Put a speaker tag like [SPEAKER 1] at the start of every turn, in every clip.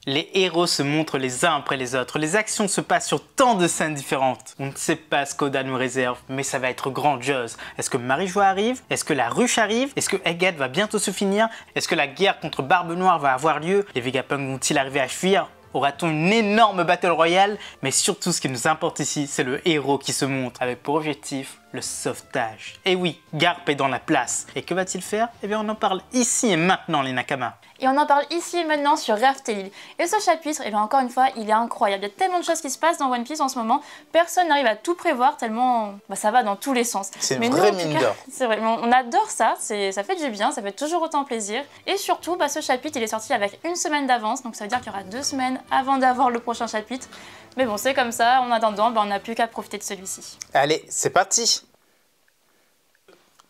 [SPEAKER 1] Les héros se montrent les uns après les autres, les actions se passent sur tant de scènes différentes. On ne sait pas ce qu'Oda nous réserve, mais ça va être grandiose. Est-ce que Marie-Joie arrive? Est-ce que la ruche arrive? Est-ce que Egghead va bientôt se finir? Est-ce que la guerre contre Barbe Noire va avoir lieu? Les Vegapunk vont-ils arriver à fuir? Aura-t-on une énorme battle royale? Mais surtout, ce qui nous importe ici, c'est le héros qui se montre, avec pour objectif le sauvetage. Et oui, Garp est dans la place. Et que va-t-il faire? Eh bien, on en parle ici et maintenant, les Nakamas.
[SPEAKER 2] Et on en parle ici et maintenant sur Raftail. Et ce chapitre, eh bien encore une fois, il est incroyable. Il y a tellement de choses qui se passent dans One Piece en ce moment, personne n'arrive à tout prévoir tellement ça va dans tous les sens.
[SPEAKER 1] C'est une vraie mine d'or.
[SPEAKER 2] C'est vrai, on adore ça, ça fait du bien, ça fait toujours autant plaisir. Et surtout, ce chapitre, il est sorti avec une semaine d'avance, donc ça veut dire qu'il y aura 2 semaines avant d'avoir le prochain chapitre. Mais bon, c'est comme ça, en attendant, on n'a plus qu'à profiter de celui-ci.
[SPEAKER 1] Allez, c'est parti!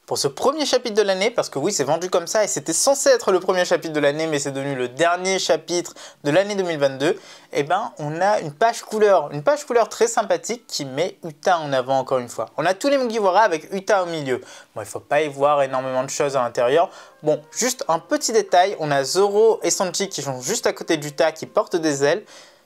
[SPEAKER 1] Pour ce premier chapitre de l'année, parce que oui, c'est vendu comme ça et c'était censé être le premier chapitre de l'année, mais c'est devenu le dernier chapitre de l'année 2022, eh ben, on a une page couleur très sympathique qui met Uta en avant encore une fois. On a tous les Mugiwara avec Uta au milieu. Bon, il ne faut pas y voir énormément de choses à l'intérieur. Bon, juste un petit détail, on a Zoro et Sanji qui sont juste à côté d'Uta, qui portent des ailes.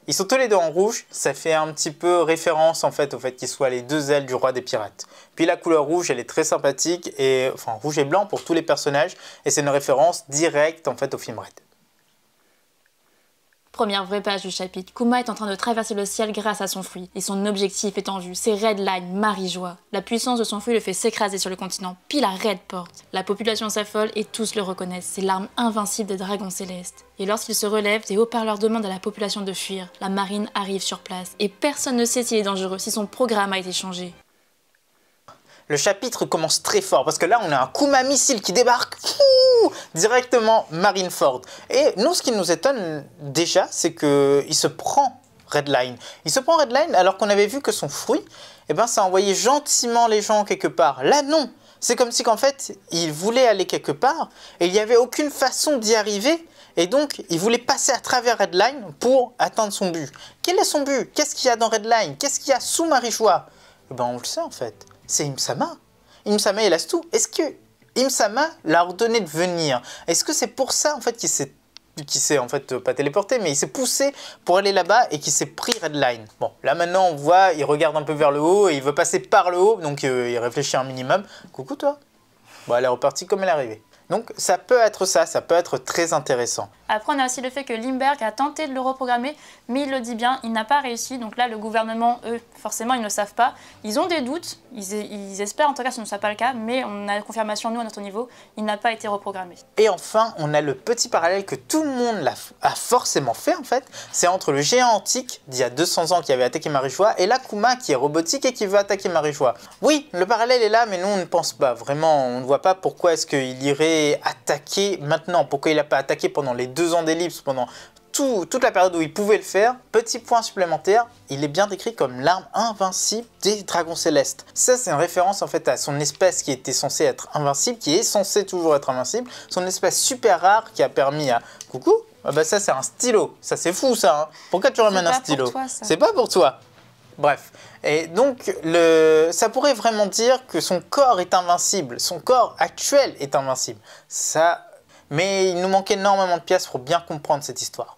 [SPEAKER 1] Ils sont tous les deux en rouge, ça fait un petit peu référence en fait au fait qu'ils soient les 2 ailes du roi des pirates. Puis la couleur rouge, elle est très sympathique, et enfin rouge et blanc pour tous les personnages, et c'est une référence directe en fait au film Red.
[SPEAKER 2] Première vraie page du chapitre, Kuma est en train de traverser le ciel grâce à son fruit, et son objectif est en vue, c'est Red Line, Marie-Joie. La puissance de son fruit le fait s'écraser sur le continent, pile à Red Port. La population s'affole et tous le reconnaissent, c'est l'arme invincible des dragons célestes. Et lorsqu'il se relève, des haut-parleurs demandent à la population de fuir. La marine arrive sur place, et personne ne sait s'il est dangereux, si son programme a été changé.
[SPEAKER 1] Le chapitre commence très fort parce que là on a un Kuma missile qui débarque directement Marineford. Et nous, ce qui nous étonne déjà, c'est qu'il se prend Redline. Il se prend Redline alors qu'on avait vu que son fruit, eh ben, ça envoyait gentiment les gens quelque part. Là non, c'est comme si qu'en fait il voulait aller quelque part et il n'y avait aucune façon d'y arriver. Et donc, il voulait passer à travers Redline pour atteindre son but. Quel est son but? Qu'est-ce qu'il y a dans Redline? Qu'est-ce qu'il y a sous Marie-Joie? Eh ben, on le sait en fait. C'est Im-sama. Im-sama et Lastou. Est-ce que Im-sama l'a ordonné de venir? Est-ce que c'est pour ça en fait qu'il s'est en fait pas téléporté, mais il s'est poussé pour aller là-bas et qu'il s'est pris Redline? Bon, là maintenant on voit, il regarde un peu vers le haut et il veut passer par le haut, donc il réfléchit un minimum. Coucou toi. Bon, elle est repartie comme elle est arrivée. Donc ça peut être ça peut être très intéressant.
[SPEAKER 2] Après, on a aussi le fait que Limberg a tenté de le reprogrammer, mais il le dit bien, il n'a pas réussi. Donc là, le gouvernement, eux, forcément, ils ne le savent pas. Ils ont des doutes, ils espèrent en tout cas que ce ne soit pas le cas, mais on a la confirmation, nous, à notre niveau, il n'a pas été reprogrammé.
[SPEAKER 1] Et enfin, on a le petit parallèle que tout le monde a forcément fait, en fait. C'est entre le géant antique, d'il y a 200 ans, qui avait attaqué Marie-Joie, et l'Akuma, qui est robotique et qui veut attaquer Marie-Joie. Oui, le parallèle est là, mais nous, on ne pense pas. Vraiment, on ne voit pas pourquoi est-ce qu'il irait attaquer maintenant. Pourquoi il n'a pas attaqué pendant les 2 ans d'ellipse, pendant toute la période où il pouvait le faire. Petit point supplémentaire, il est bien décrit comme l'arme invincible des dragons célestes. Ça, c'est une référence en fait à son espèce qui était censée être invincible, qui est censée toujours être invincible. Son espèce super rare qui a permis à... Coucou, ah bah ça c'est un stylo. Ça c'est fou ça, hein. Pourquoi tu ramènes un stylo? C'est pas pour toi. Bref, et donc ça pourrait vraiment dire que son corps est invincible. Son corps actuel est invincible. Ça... Mais il nous manque énormément de pièces pour bien comprendre cette histoire.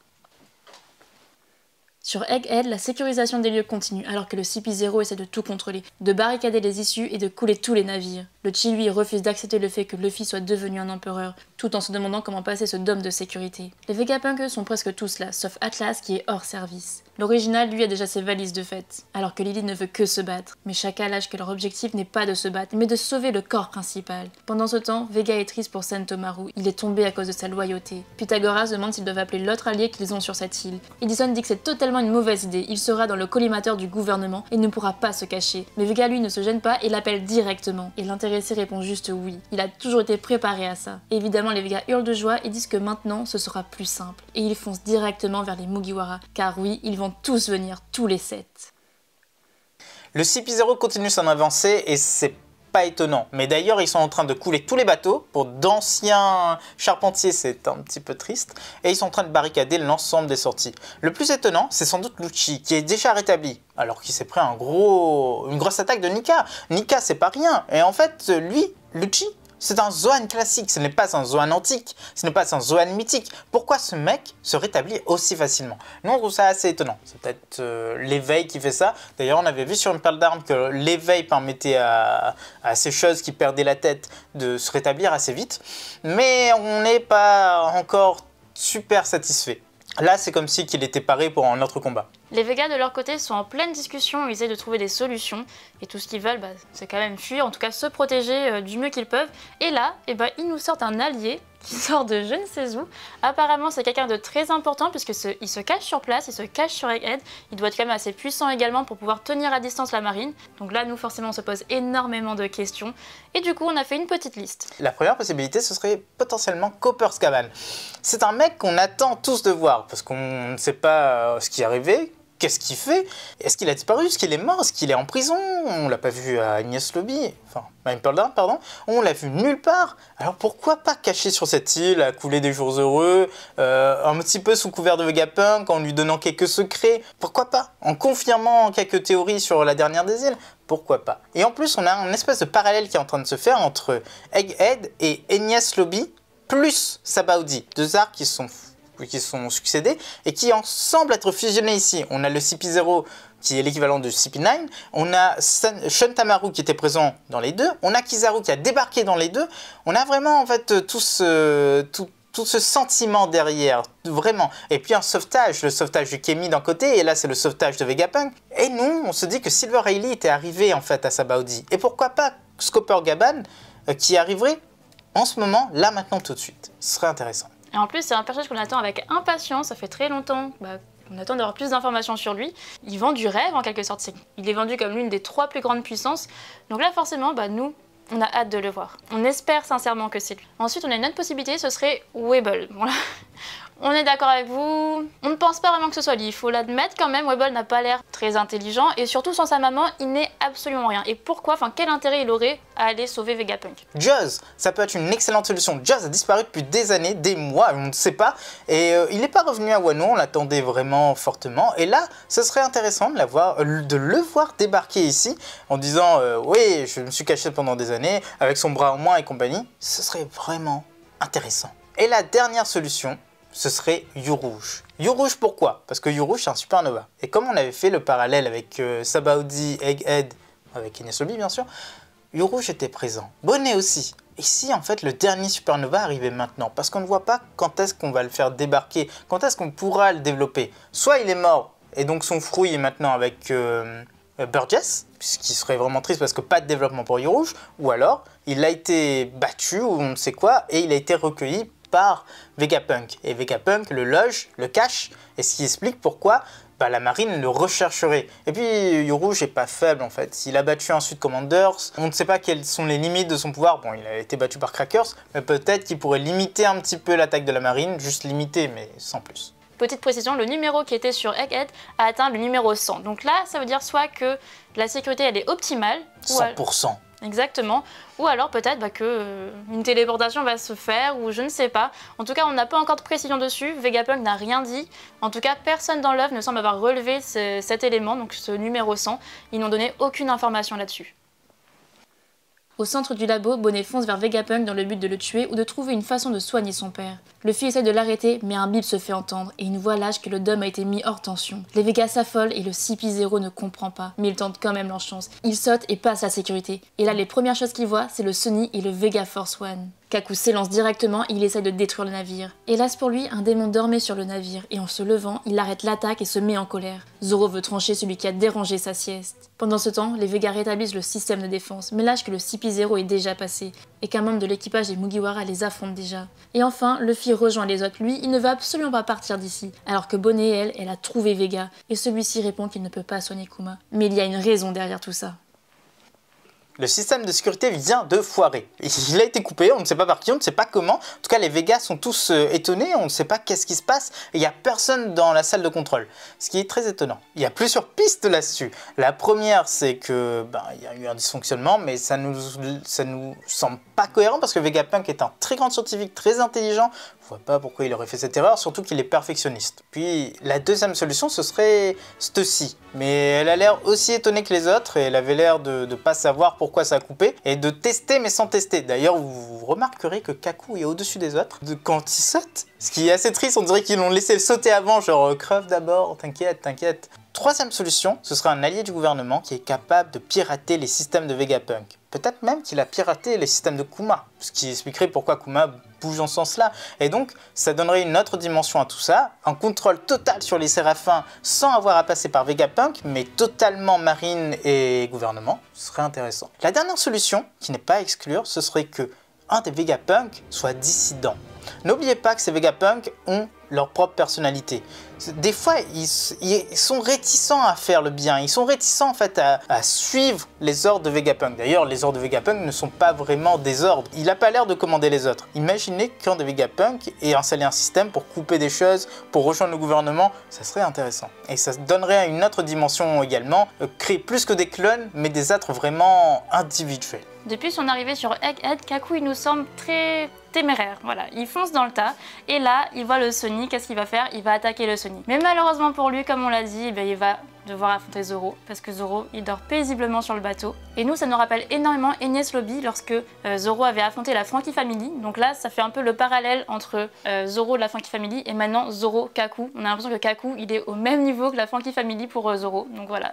[SPEAKER 2] Sur Egghead, la sécurisation des lieux continue alors que le CP0 essaie de tout contrôler, de barricader les issues et de couler tous les navires. Le Chi, lui, refuse d'accepter le fait que Luffy soit devenu un empereur, tout en se demandant comment passer ce dôme de sécurité. Les Vegapunk sont presque tous là, sauf Atlas qui est hors service. L'original, lui, a déjà ses valises de fête, alors que Lily ne veut que se battre. Mais chacun lâche que leur objectif n'est pas de se battre, mais de sauver le corps principal. Pendant ce temps, Vega est triste pour Sentomaru, il est tombé à cause de sa loyauté. Pythagoras demande s'ils doivent appeler l'autre allié qu'ils ont sur cette île. Edison dit que c'est totalement une mauvaise idée, il sera dans le collimateur du gouvernement et ne pourra pas se cacher. Mais Vega, lui, ne se gêne pas et l'appelle directement. Et l'intéressé répond juste oui, il a toujours été préparé à ça. Évidemment, les Vega hurlent de joie et disent que maintenant, ce sera plus simple. Et ils foncent directement vers les Mugiwara, car oui, ils vont tous venir, tous les 7.
[SPEAKER 1] Le CP0 continue son avancée et c'est pas étonnant. Mais d'ailleurs, ils sont en train de couler tous les bateaux. Pour d'anciens charpentiers, c'est un petit peu triste. Et ils sont en train de barricader l'ensemble des sorties. Le plus étonnant, c'est sans doute Lucci, qui est déjà rétabli. Alors qu'il s'est pris une grosse attaque de Nika. Nika, c'est pas rien. Et en fait, lui, Lucci, C'est un Zoan classique, ce n'est pas un Zoan antique, ce n'est pas un Zoan mythique. Pourquoi ce mec se rétablit aussi facilement? Nous, on trouve ça assez étonnant. C'est peut-être l'éveil qui fait ça. D'ailleurs, on avait vu sur une perle d'armes que l'éveil permettait à ces choses qui perdaient la tête de se rétablir assez vite. Mais on n'est pas encore super satisfait. Là, c'est comme si qu'il était paré pour un autre combat.
[SPEAKER 2] Les Végas de leur côté sont en pleine discussion, ils essaient de trouver des solutions et tout ce qu'ils veulent c'est quand même fuir, en tout cas se protéger du mieux qu'ils peuvent. Et là, ils nous sortent un allié qui sort de je ne sais où. Apparemment c'est quelqu'un de très important puisque il se cache sur place, il se cache sur Egghead. Il doit être quand même assez puissant également pour pouvoir tenir à distance la marine. Donc là nous forcément on se pose énormément de questions et du coup on a fait une petite liste.
[SPEAKER 1] La première possibilité ce serait potentiellement Copper's Cabane. C'est un mec qu'on attend tous de voir parce qu'on ne sait pas ce qui est arrivé. Qu'est-ce qu'il fait? Est-ce qu'il a disparu? Est-ce qu'il est mort? Est-ce qu'il est en prison? On l'a pas vu à Enies Lobby, enfin, à Impel Down, pardon. On l'a vu nulle part. Alors pourquoi pas caché sur cette île, à couler des jours heureux, un petit peu sous couvert de Vegapunk, en lui donnant quelques secrets? Pourquoi pas? En confirmant quelques théories sur la dernière des îles? Pourquoi pas? Et en plus, on a un espèce de parallèle qui est en train de se faire entre Egghead et Enies Lobby, plus Sabaody. Deux arcs qui sont succédés et qui semblent être fusionnés ici. On a le CP0 qui est l'équivalent de CP9, on a Shun Tamaru qui était présent dans les deux, on a Kizaru qui a débarqué dans les deux, on a vraiment en fait tout ce sentiment derrière, vraiment. Et puis un sauvetage, le sauvetage de Kemi d'un côté, et là c'est le sauvetage de Vegapunk. Et nous, on se dit que Silver Hailey était arrivé en fait à Sabaody. Et pourquoi pas Copper's Cabane qui arriverait en ce moment, là maintenant tout de suite. Ce serait intéressant.
[SPEAKER 2] Et en plus, c'est un personnage qu'on attend avec impatience, ça fait très longtemps qu'on attend d'avoir plus d'informations sur lui. Il vend du rêve en quelque sorte, il est vendu comme l'une des 3 plus grandes puissances. Donc là forcément, nous, on a hâte de le voir. On espère sincèrement que c'est lui. Ensuite, on a une autre possibilité, ce serait Webble. Voilà. On est d'accord avec vous, on ne pense pas vraiment que ce soit lui, il faut l'admettre quand même, Webble n'a pas l'air très intelligent et surtout sans sa maman, il n'est absolument rien. Et pourquoi, quel intérêt il aurait à aller sauver Vegapunk?
[SPEAKER 1] Juz, ça peut être une excellente solution. Juz a disparu depuis des années, des mois, on ne sait pas, et il n'est pas revenu à Wano, on l'attendait vraiment fortement, et là, ce serait intéressant de le voir débarquer ici, en disant oui, je me suis caché pendant des années, avec son bras en moins et compagnie, ce serait vraiment intéressant. Et la dernière solution, ce serait Yourouge. Yourouge pourquoi? Parce que Yourouge c'est un supernova. Et comme on avait fait le parallèle avec Sabaody, Egghead, avec Enies Lobby bien sûr, Yourouge était présent. Bonnet aussi. Ici en fait le dernier supernova arrivait maintenant. Parce qu'on ne voit pas quand est-ce qu'on va le faire débarquer, quand est-ce qu'on pourra le développer. Soit il est mort et donc son fruit est maintenant avec Burgess, ce qui serait vraiment triste parce que pas de développement pour Yourouge, ou alors il a été battu ou on ne sait quoi et il a été recueilli par Vegapunk. Et Vegapunk le loge, le cache, et ce qui explique pourquoi la marine le rechercherait. Et puis Yourouge n'est pas faible en fait. Il a battu un Sud Commanders, on ne sait pas quelles sont les limites de son pouvoir. Bon, il a été battu par Crackers, mais peut-être qu'il pourrait limiter un petit peu l'attaque de la marine, juste limiter, mais sans plus.
[SPEAKER 2] Petite précision, le numéro qui était sur Egghead a atteint le numéro 100. Donc là, ça veut dire soit que la sécurité elle est optimale,
[SPEAKER 1] 100%.
[SPEAKER 2] Exactement, ou alors peut-être que une téléportation va se faire, ou je ne sais pas. En tout cas, on n'a pas encore de précision dessus, Vegapunk n'a rien dit. En tout cas, personne dans l'œuvre ne semble avoir relevé cet élément, donc ce numéro 100. Ils n'ont donné aucune information là-dessus. Au centre du labo, Bonnet fonce vers Vegapunk dans le but de le tuer ou de trouver une façon de soigner son père. Luffy essaie de l'arrêter, mais un bip se fait entendre et une voix lâche que le Dom a été mis hors tension. Les Végas s'affolent et le CP0 ne comprend pas, mais ils tentent quand même leur chance. Ils sautent et passent la sécurité. Et là, les premières choses qu'ils voient, c'est le Sunny et le Vega Force One. Kaku s'élance directement et il essaie de détruire le navire. Hélas pour lui, un démon dormait sur le navire et en se levant, il arrête l'attaque et se met en colère. Zoro veut trancher celui qui a dérangé sa sieste. Pendant ce temps, les Végas rétablissent le système de défense, mais lâchent que le CP0 est déjà passé et qu'un membre de l'équipage des Mugiwara les affronte déjà. Et enfin, Luffy rejoint les autres. Lui, il ne veut absolument pas partir d'ici, alors que Bonnet, elle a trouvé Vega et celui-ci répond qu'il ne peut pas soigner Kuma. Mais il y a une raison derrière tout ça.
[SPEAKER 1] Le système de sécurité vient de foirer. Il a été coupé, on ne sait pas par qui, on ne sait pas comment. En tout cas, les Végas sont tous étonnés, on ne sait pas qu'est-ce qui se passe. Et il n'y a personne dans la salle de contrôle, ce qui est très étonnant. Il y a plusieurs pistes là-dessus. La première, c'est que il y a eu un dysfonctionnement, mais ça nous semble pas cohérent parce que Vegapunk est un très grand scientifique, très intelligent, vois pas pourquoi il aurait fait cette erreur, surtout qu'il est perfectionniste. Puis la deuxième solution, ce serait Stussy. Mais elle a l'air aussi étonnée que les autres et elle avait l'air de ne pas savoir pourquoi ça a coupé et de tester mais sans tester. D'ailleurs, vous remarquerez que Kaku est au-dessus des autres quand il saute. Ce qui est assez triste, on dirait qu'ils l'ont laissé sauter avant, genre creve d'abord, t'inquiète, t'inquiète. Troisième solution, ce sera un allié du gouvernement qui est capable de pirater les systèmes de Vegapunk. Peut-être même qu'il a piraté les systèmes de Kuma, ce qui expliquerait pourquoi Kuma bouge en ce sens-là. Et donc, ça donnerait une autre dimension à tout ça, un contrôle total sur les Séraphins sans avoir à passer par Vegapunk, mais totalement marine et gouvernement, ce serait intéressant. La dernière solution, qui n'est pas à exclure, ce serait que un des Vegapunk soit dissident. N'oubliez pas que ces Vegapunk ont leur propre personnalité. Des fois, ils sont réticents à faire le bien, ils sont réticents en fait à suivre les ordres de Vegapunk. D'ailleurs, les ordres de Vegapunk ne sont pas vraiment des ordres. Il n'a pas l'air de commander les autres. Imaginez qu'un des Vegapunk ait installé un système pour couper des choses, pour rejoindre le gouvernement, ça serait intéressant. Et ça donnerait une autre dimension également, créer plus que des clones, mais des êtres vraiment individuels.
[SPEAKER 2] Depuis son arrivée sur Egghead, Kaku il nous semble très téméraire, voilà, il fonce dans le tas et là il voit le Sonic, qu'est-ce qu'il va faire? Il va attaquer le Sonic. Mais malheureusement pour lui, comme on l'a dit, il va devoir affronter Zoro parce que Zoro il dort paisiblement sur le bateau. Et nous ça nous rappelle énormément Enies Lobby lorsque Zoro avait affronté la Franky Family. Donc là ça fait un peu le parallèle entre Zoro de la Franky Family et maintenant Zoro Kaku. On a l'impression que Kaku il est au même niveau que la Franky Family pour Zoro. Donc voilà.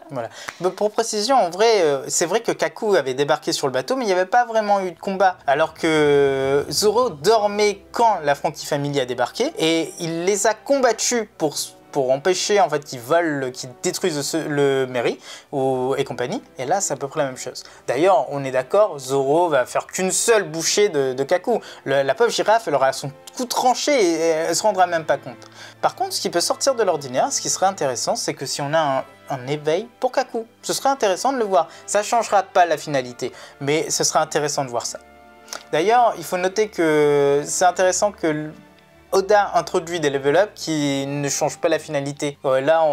[SPEAKER 1] Mais pour précision, en vrai, c'est vrai que Kaku avait débarqué sur le bateau mais il n'y avait pas vraiment eu de combat. Alors que Zoro dormait quand la Franky Family a débarqué et il les a combattus pour empêcher en fait qu'ils volent, qu'ils détruisent le mairie et compagnie. Et là, c'est à peu près la même chose. D'ailleurs, on est d'accord, Zoro va faire qu'une seule bouchée de Kaku. La pauvre girafe, elle aura son cou tranché et elle se rendra même pas compte. Par contre, ce qui peut sortir de l'ordinaire, ce qui serait intéressant, c'est que si on a un éveil pour Kaku, ce serait intéressant de le voir. Ça changera pas la finalité, mais ce serait intéressant de voir ça. D'ailleurs, il faut noter que c'est intéressant que Oda introduit des level up qui ne changent pas la finalité. Là,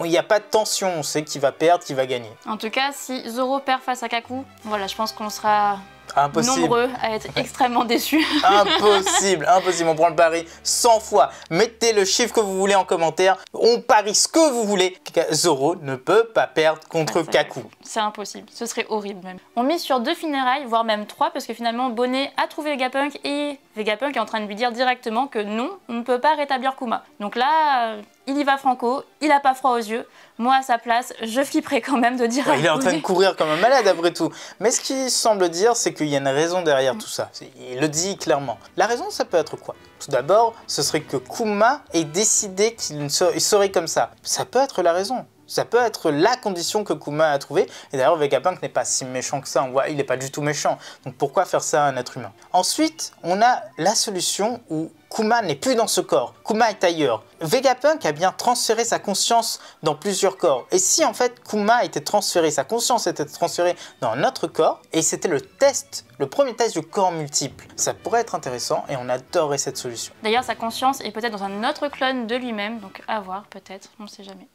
[SPEAKER 1] il n'y a pas de tension, on sait qui va perdre, qui va gagner.
[SPEAKER 2] En tout cas, si Zoro perd face à Kaku, voilà, je pense qu'on sera
[SPEAKER 1] impossible.
[SPEAKER 2] Nombreux à être extrêmement déçus.
[SPEAKER 1] Impossible, impossible, on prend le pari 100 fois. Mettez le chiffre que vous voulez en commentaire, on parie ce que vous voulez. Zoro ne peut pas perdre contre Kaku.
[SPEAKER 2] C'est impossible, ce serait horrible même. On mise sur 2 funérailles, voire même 3, parce que finalement Bonnet a trouvé Vegapunk et Vegapunk est en train de lui dire directement que non, on ne peut pas rétablir Kuma. Donc là, il y va franco, il a pas froid aux yeux. Moi à sa place, je flipperais quand même de dire...
[SPEAKER 1] Ouais, il est en train de courir comme un malade après tout. Mais ce qu'il semble dire, c'est qu'il y a une raison derrière tout ça. Il le dit clairement. La raison, ça peut être quoi? Tout d'abord, ce serait que Kuma ait décidé qu'il serait comme ça. Ça peut être la raison. Ça peut être la condition que Kuma a trouvée. Et d'ailleurs, Vegapunk n'est pas si méchant que ça. On voit, il n'est pas du tout méchant. Donc pourquoi faire ça à un être humain? Ensuite, on a la solution où Kuma n'est plus dans ce corps. Kuma est ailleurs. Vegapunk a bien transféré sa conscience dans plusieurs corps. Et si en fait Kuma était transféré, sa conscience était transférée dans un autre corps, et c'était le premier test du corps multiple, ça pourrait être intéressant et on adorerait cette solution.
[SPEAKER 2] D'ailleurs, sa conscience est peut-être dans un autre clone de lui-même, donc à voir peut-être, on ne sait jamais.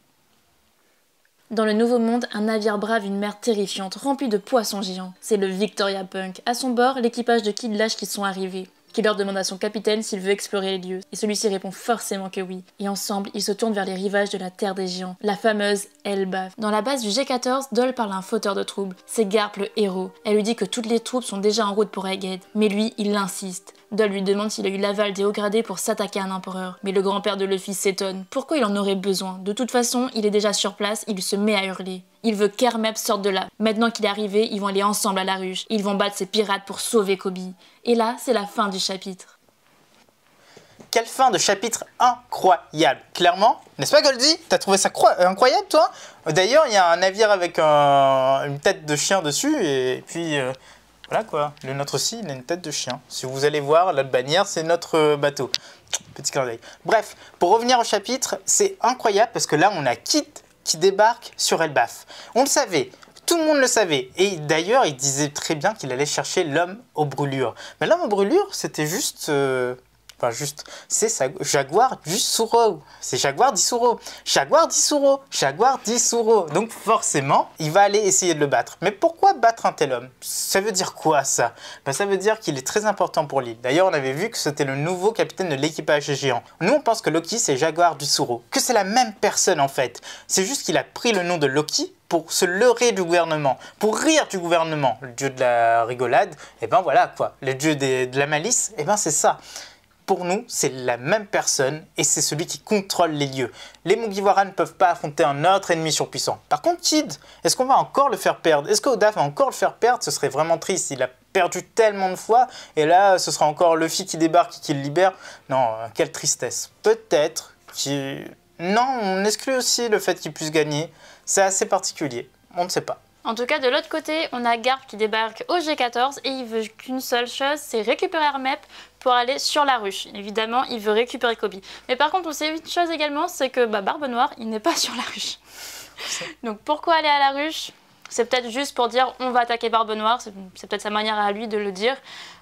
[SPEAKER 2] Dans le Nouveau Monde, un navire brave une mer terrifiante, remplie de poissons géants. C'est le Victoria Punk. À son bord, l'équipage de Kid Lash qui sont arrivés. Qui leur demande à son capitaine s'il veut explorer les lieux. Et celui-ci répond forcément que oui. Et ensemble, ils se tournent vers les rivages de la Terre des Géants, la fameuse Elbaf. Dans la base du G14, Doll parle à un fauteur de troubles. C'est Garp le héros. Elle lui dit que toutes les troupes sont déjà en route pour Egghead. Mais lui, il insiste. Doll lui demande s'il a eu l'aval des hauts gradés pour s'attaquer à un empereur. Mais le grand-père de Luffy s'étonne. Pourquoi il en aurait besoin? De toute façon, il est déjà sur place, il se met à hurler. Il veut qu'Hermep sorte de là. Maintenant qu'il est arrivé, ils vont aller ensemble à la ruche. Ils vont battre ces pirates pour sauver Kobe. Et là, c'est la fin du chapitre.
[SPEAKER 1] Quelle fin de chapitre incroyable. Clairement, n'est-ce pas Goldie? T'as trouvé ça incroyable toi? D'ailleurs, il y a un navire avec une tête de chien dessus et puis... voilà quoi, le nôtre aussi, il a une tête de chien. Si vous allez voir, la bannière, c'est notre bateau. Petit clin d'œil. Bref, pour revenir au chapitre, c'est incroyable parce que là, on a Kid qui débarque sur Elbaf. On le savait, tout le monde le savait. Et d'ailleurs, il disait très bien qu'il allait chercher l'homme aux brûlures. Mais l'homme aux brûlures, c'était juste... Enfin juste, c'est Jaguar du Suro. C'est Jaguar d'Isuro. Jaguar d'Isuro. Jaguar d'Isuro. Donc forcément, il va aller essayer de le battre. Mais pourquoi battre un tel homme? Ça veut dire quoi ça? Ben, ça veut dire qu'il est très important pour l'île. D'ailleurs, on avait vu que c'était le nouveau capitaine de l'équipage géant. Nous, on pense que Loki, c'est Jaguar du Suro. Que c'est la même personne en fait. C'est juste qu'il a pris le nom de Loki pour se leurrer du gouvernement, pour rire du gouvernement. Le dieu de la rigolade, et ben voilà quoi. Le dieu de la malice, et ben c'est ça. Pour nous, c'est la même personne et c'est celui qui contrôle les lieux. Les Mugiwara ne peuvent pas affronter un autre ennemi surpuissant. Par contre, Kid, est-ce qu'on va encore le faire perdre? Est-ce qu'Oda va encore le faire perdre? Ce serait vraiment triste. Il a perdu tellement de fois et là, ce sera encore Luffy qui débarque et qui le libère. Non, quelle tristesse. Peut-être qu'il... Non, on exclut aussi le fait qu'il puisse gagner. C'est assez particulier. On ne sait pas.
[SPEAKER 2] En tout cas, de l'autre côté, on a Garp qui débarque au G14 et il veut qu'une seule chose, c'est récupérer Hermep pour aller sur la ruche. Évidemment, il veut récupérer Kobe. Mais par contre, on sait une chose également, c'est que Barbe Noire, il n'est pas sur la ruche. Donc pourquoi aller à la ruche? C'est peut-être juste pour dire on va attaquer Barbe Noire, c'est peut-être sa manière à lui de le dire.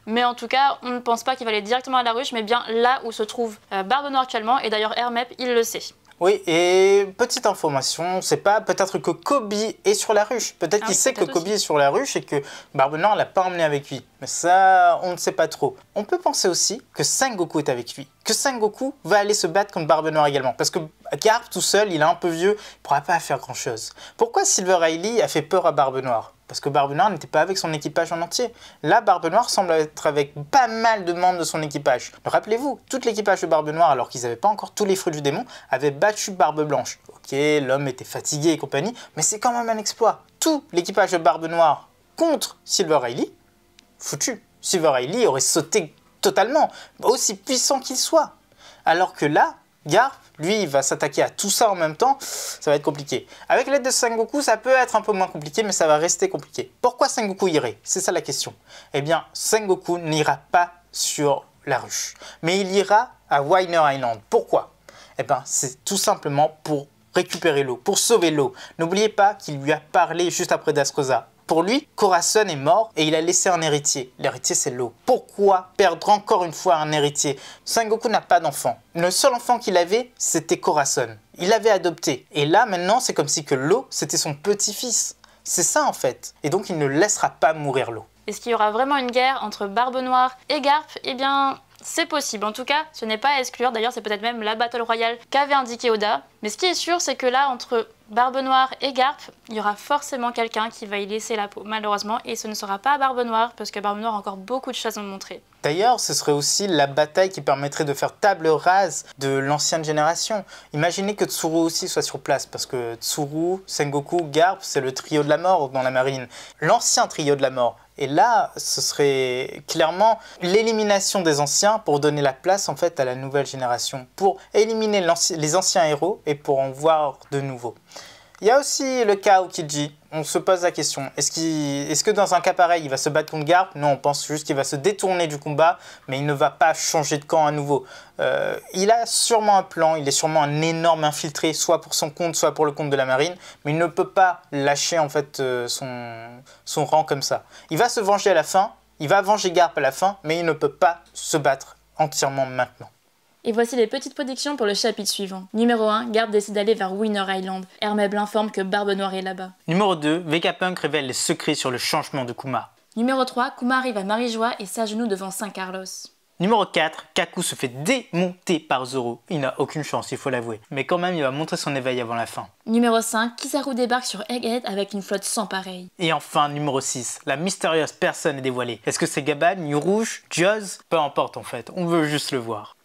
[SPEAKER 2] Mais en tout cas, on ne pense pas qu'il va aller directement à la ruche, mais bien là où se trouve Barbe Noire actuellement. Et d'ailleurs, Hermep, il le sait.
[SPEAKER 1] Oui, et petite information, on ne sait pas, peut-être que Kobe est sur la ruche. Peut-être qu'il sait que Kobe est sur la ruche et que Barbe Noire ne l'a pas emmené avec lui. Mais ça, on ne sait pas trop. On peut penser aussi que Sengoku est avec lui. Que Sengoku va aller se battre contre Barbe Noire également. Parce que Garp tout seul, il est un peu vieux, il ne pourra pas faire grand-chose. Pourquoi Silver Riley a fait peur à Barbe Noire? Parce que Barbe Noire n'était pas avec son équipage en entier. Là, Barbe Noire semble être avec pas mal de membres de son équipage. Rappelez-vous, tout l'équipage de Barbe Noire, alors qu'ils n'avaient pas encore tous les fruits du démon, avait battu Barbe Blanche. Ok, l'homme était fatigué et compagnie, mais c'est quand même un exploit. Tout l'équipage de Barbe Noire contre Silver Riley, foutu. Silver Riley aurait sauté totalement, aussi puissant qu'il soit. Alors que là, Garp, lui, il va s'attaquer à tout ça en même temps, ça va être compliqué. Avec l'aide de Sengoku, ça peut être un peu moins compliqué, mais ça va rester compliqué. Pourquoi Sengoku irait? C'est ça la question. Eh bien, Sengoku n'ira pas sur la ruche, mais il ira à Winer Island. Pourquoi? Eh bien, c'est tout simplement pour récupérer l'eau, pour sauver l'eau. N'oubliez pas qu'il lui a parlé juste après Dressrosa. Pour lui, Corazon est mort et il a laissé un héritier. L'héritier, c'est l'eau. Pourquoi perdre encore une fois un héritier? Sengoku n'a pas d'enfant. Le seul enfant qu'il avait, c'était Corazon. Il l'avait adopté. Et là, maintenant, c'est comme si que l'eau, c'était son petit-fils. C'est ça, en fait. Et donc, il ne laissera pas mourir l'eau.
[SPEAKER 2] Est-ce qu'il y aura vraiment une guerre entre Barbe Noire et Garp? Eh bien, c'est possible. En tout cas, ce n'est pas à exclure. D'ailleurs, c'est peut-être même la Battle Royale qu'avait indiqué Oda. Mais ce qui est sûr, c'est que là, entre Barbe Noire et Garp, il y aura forcément quelqu'un qui va y laisser la peau, malheureusement. Et ce ne sera pas Barbe Noire, parce que Barbe Noire a encore beaucoup de choses à nous montrer.
[SPEAKER 1] D'ailleurs, ce serait aussi la bataille qui permettrait de faire table rase de l'ancienne génération. Imaginez que Tsuru aussi soit sur place, parce que Tsuru, Sengoku, Garp, c'est le trio de la mort dans la marine. L'ancien trio de la mort. Et là, ce serait clairement l'élimination des anciens pour donner la place en fait à la nouvelle génération, pour éliminer les anciens héros et pour en voir de nouveaux. Il y a aussi le cas Aokiji. On se pose la question, est-ce que dans un cas pareil, il va se battre contre Garp? Non, on pense juste qu'il va se détourner du combat, mais il ne va pas changer de camp à nouveau. Il a sûrement un plan, il est sûrement un énorme infiltré, soit pour son compte, soit pour le compte de la marine, mais il ne peut pas lâcher en fait son rang comme ça. Il va se venger à la fin, il va venger Garp à la fin, mais il ne peut pas se battre entièrement maintenant.
[SPEAKER 2] Et voici les petites prédictions pour le chapitre suivant. Numéro 1, Garp décide d'aller vers Winer Island. Hermep l'informe que Barbe Noire est là-bas.
[SPEAKER 1] Numéro 2, Vegapunk révèle les secrets sur le changement de Kuma.
[SPEAKER 2] Numéro 3, Kuma arrive à Marijoie et s'agenouille devant Saint Carlos.
[SPEAKER 1] Numéro 4, Kaku se fait démonter par Zoro. Il n'a aucune chance, il faut l'avouer. Mais quand même, il va montrer son éveil avant la fin.
[SPEAKER 2] Numéro 5, Kizaru débarque sur Egghead avec une flotte sans pareil.
[SPEAKER 1] Et enfin, numéro 6, la mystérieuse personne est dévoilée. Est-ce que c'est Gaban, New Rouge, Joz? Peu importe en fait, on veut juste le voir.